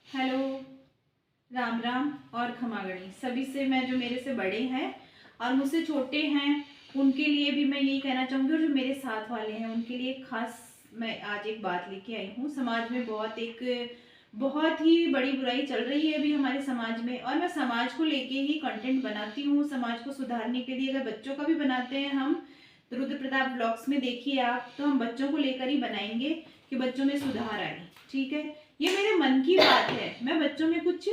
Hello, Ram Ram और खमागणी सभी से। मैं जो मेरे से बड़े हैं और मुझसे छोटे हैं उनके लिए भी मैं यही कहना चाहूँगी, और जो मेरे साथ वाले हैं उनके लिए खास मैं आज एक बात लेके आई हूँ। समाज में बहुत ही बड़ी बुराई चल रही है अभी हमारे समाज में, और मैं समाज को लेके ही कंटेंट बनाती हूँ। समाज को सुधारने के लिए अगर बच्चों का भी बनाते हैं हम, तो रुद्र प्रताप ब्लॉग्स में देखिए आप, तो हम बच्चों को लेकर ही बनाएंगे कि बच्चों में सुधार आए। ठीक है, ये मेरे मन की बात है। मैं बच्चों में कुछ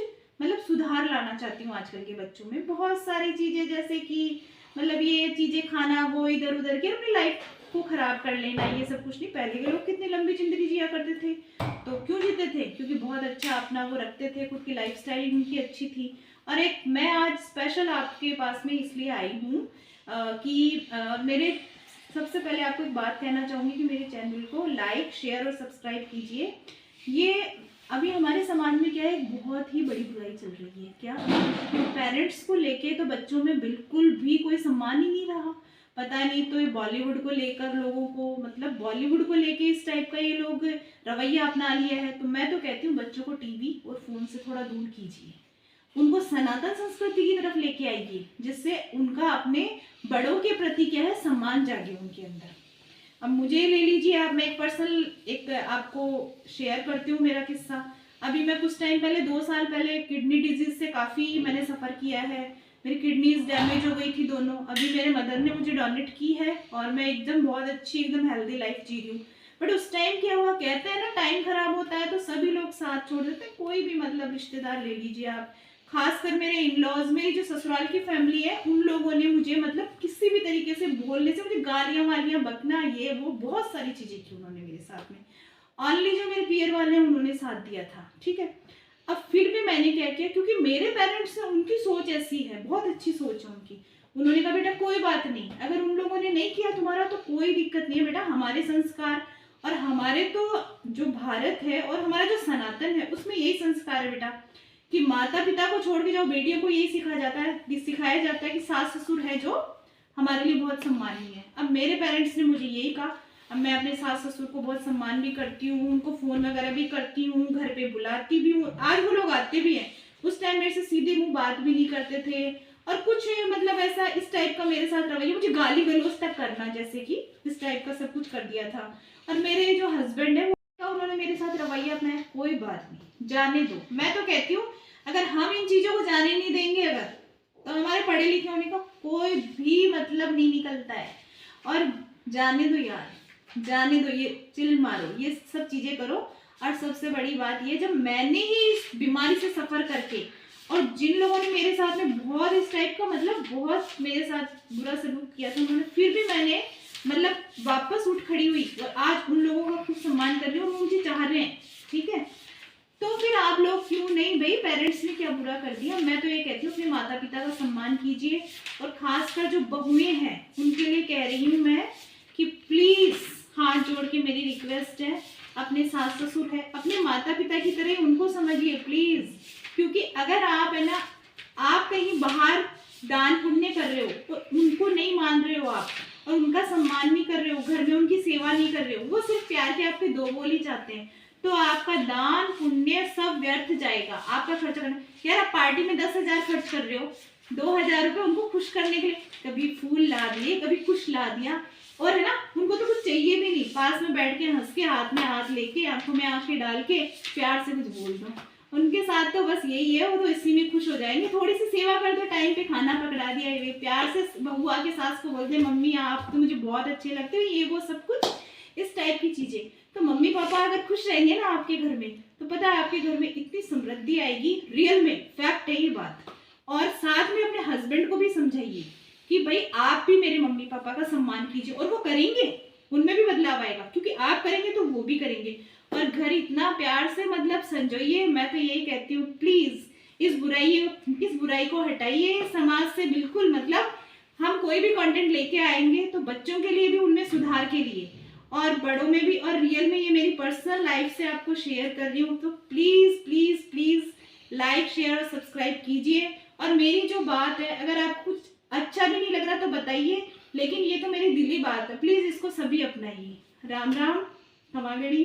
सुधार लाना चाहती हूँ। आजकल के बच्चों में बहुत सारी चीजें, जैसे कि ये चीजें खाना, वो इधर उधर के अपनी लाइफ को खराब कर लेना, ये सब कुछ नहीं। पहले के लोग कितनी लंबी जिंदगी जिया करते थे, तो क्यों जीते थे? क्योंकि बहुत अच्छा अपना वो रखते थे, खुद की लाइफस्टाइल उनकी अच्छी थी। और एक मैं आज स्पेशल आपके पास में इसलिए आई हूँ कि मेरे सबसे पहले आपको एक बात कहना चाहूंगी कि मेरे चैनल को लाइक, शेयर और सब्सक्राइब कीजिए। ये अभी हमारे समाज में क्या है, बहुत ही बड़ी बुराई चल रही है। क्या पेरेंट्स को लेके तो बच्चों में बिल्कुल भी कोई सम्मान ही नहीं रहा। पता नहीं, तो ये बॉलीवुड को लेकर लोगों को बॉलीवुड को लेके इस टाइप का ये लोग रवैया अपना लिया है। तो मैं तो कहती हूँ बच्चों को टीवी और फोन से थोड़ा दूर कीजिए, उनको सनातन संस्कृति की तरफ लेके आइए, जिससे उनका अपने बड़ों के प्रति क्या है, सम्मान जागे उनके अंदर। अब मुझे ले लीजिए आप, मैं एक आपको शेयर करती हूँ मेरा किस्सा। अभी मैं कुछ टाइम पहले, 2 साल पहले किडनी डिजीज से काफ़ी मैंने सफ़र किया है। मेरी किडनीज डैमेज हो गई थी दोनों। अभी मेरे मदर ने मुझे डोनेट की है और मैं एकदम बहुत अच्छी, एकदम हेल्दी लाइफ जी रही हूँ। बट उस टाइम क्या हुआ, कहते हैं ना टाइम खराब होता है तो सभी लोग साथ छोड़ देते हैं। कोई भी रिश्तेदार ले लीजिए आप, खासकर मेरे इन-लॉज, मेरी जो ससुराल की फैमिली है, उन लोगों ने मुझे किसी भी तरीके से बोलने से, मुझे गालियां वालियां बकना, ये वो बहुत सारी चीजें की उन्होंने मेरे साथ में। ओनली जो मेरे पियर वाले हैं उन्होंने साथ दिया था। ठीक है, अब फिर भी मैंने क्या किया, क्योंकि मेरे पेरेंट्स हैं, उनकी सोच ऐसी है, बहुत अच्छी सोच है उनकी। उन्होंने कहा बेटा कोई बात नहीं, अगर उन लोगों ने नहीं किया तुम्हारा तो कोई दिक्कत नहीं है बेटा। हमारे संस्कार और हमारे तो जो भारत है और हमारा जो सनातन है उसमें यही संस्कार है बेटा कि माता पिता को छोड़ के जाओ। बेटियों को यही सिखाया जाता है कि सास ससुर है जो हमारे लिए बहुत सम्मानीय है। अब मेरे पेरेंट्स ने मुझे यही कहा। अब मैं अपने सास ससुर को बहुत सम्मान भी करती हूँ, उनको फोन वगैरह भी करती हूँ, घर पे बुलाती भी हूँ। आज वो लोग आते भी हैं। उस टाइम मेरे से सीधे मुंह बात भी नहीं करते थे, और कुछ ऐसा इस टाइप का मेरे साथ रवैया, मुझे गाली गलौज तक करना, जैसे कि इस टाइप का सब कुछ कर दिया था। और मेरे जो हस्बैंड है उन्होंने मेरे साथ रवैया अपनाया। कोई बात नहीं, जाने दो। मैं तो कहती हूँ अगर हम इन चीजों को जाने नहीं देंगे, अगर तो हमारे पढ़े लिखे होने का कोई भी मतलब नहीं निकलता है। और जाने दो यार, जाने दो, ये चिल मारो, ये सब चीजें करो। और सबसे बड़ी बात ये, जब मैंने ही इस बीमारी से सफर करके, और जिन लोगों ने मेरे साथ में बहुत इस टाइप का बहुत मेरे साथ बुरा सलूक किया था, उन्होंने फिर भी मैंने वापस उठ खड़ी हुई, और आज उन लोगों का खूब सम्मान कर रही हूँ और मुझे चाह रहे हैं। ठीक है, तो फिर आप लोग क्यों नहीं भाई, पेरेंट्स ने क्या बुरा कर दिया। मैं तो ये कहती हूँ अपने माता पिता का सम्मान कीजिए। और खासकर जो बहुएं हैं उनके लिए कह रही हूँ मैं कि प्लीज हाथ जोड़ के मेरी रिक्वेस्ट है, अपने सास ससुर है, अपने माता पिता की तरह उनको समझिए प्लीज। क्योंकि अगर आप है ना, आप कहीं बाहर दान पुण्य कर रहे हो तो उनको नहीं मान रहे हो आप, और उनका सम्मान नहीं कर रहे हो, घर में उनकी सेवा नहीं कर रहे हो, वो सिर्फ प्यार के आपके 2 बोल ही चाहते हैं, तो आपका दान पुण्य सब व्यर्थ जाएगा। आपका खर्च करना, यार आप पार्टी में 10,000 खर्च कर रहे हो, 2,000 रुपए उनको खुश करने के लिए, कभी फूल ला दिए, कभी कुछ ला दिया, और है ना उनको तो कुछ चाहिए भी नहीं, पास में बैठ के हंस के, हाथ में हाथ लेके, आंखों में आंखें डाल के प्यार से कुछ बोल दो। उनके साथ तो बस यही है, वो तो इसी में खुश हो जाएंगे। थोड़ी सी सेवा कर दो, टाइम पे खाना पकड़ा दिया, ये प्यार से बहू आके सास को बोलते मम्मी आप तो मुझे बहुत अच्छे लगते हो, ये वो सब कुछ इस टाइप की चीजें। तो मम्मी पापा अगर खुश रहेंगे ना आपके घर में, तो पता है आपके घर में इतनी समृद्धि आएगी, रियल में फैक्ट है ये बात। और साथ में अपने हस्बैंड को भी समझाइए कि भाई आप भी मेरे मम्मी पापा का सम्मान कीजिए, और वो करेंगे, उनमें भी बदलाव आएगा, क्योंकि आप करेंगे तो वो भी करेंगे। और घर इतना प्यार से संजोइए। मैं तो यही कहती हूँ प्लीज इस बुराई को हटाइए समाज से। बिल्कुल हम कोई भी कंटेंट लेके आएंगे तो बच्चों के लिए भी, उनमें सुधार के लिए, और बड़ों में भी, और रियल में ये मेरी पर्सनल लाइफ से आपको शेयर कर रही हूँ। तो please please please like, share और सब्सक्राइब कीजिए। और मेरी जो बात है, अगर आपको कुछ अच्छा भी नहीं लग रहा तो बताइए, लेकिन ये तो मेरी दिली बात है, प्लीज इसको सभी अपनाइए। राम राम, खमागणी।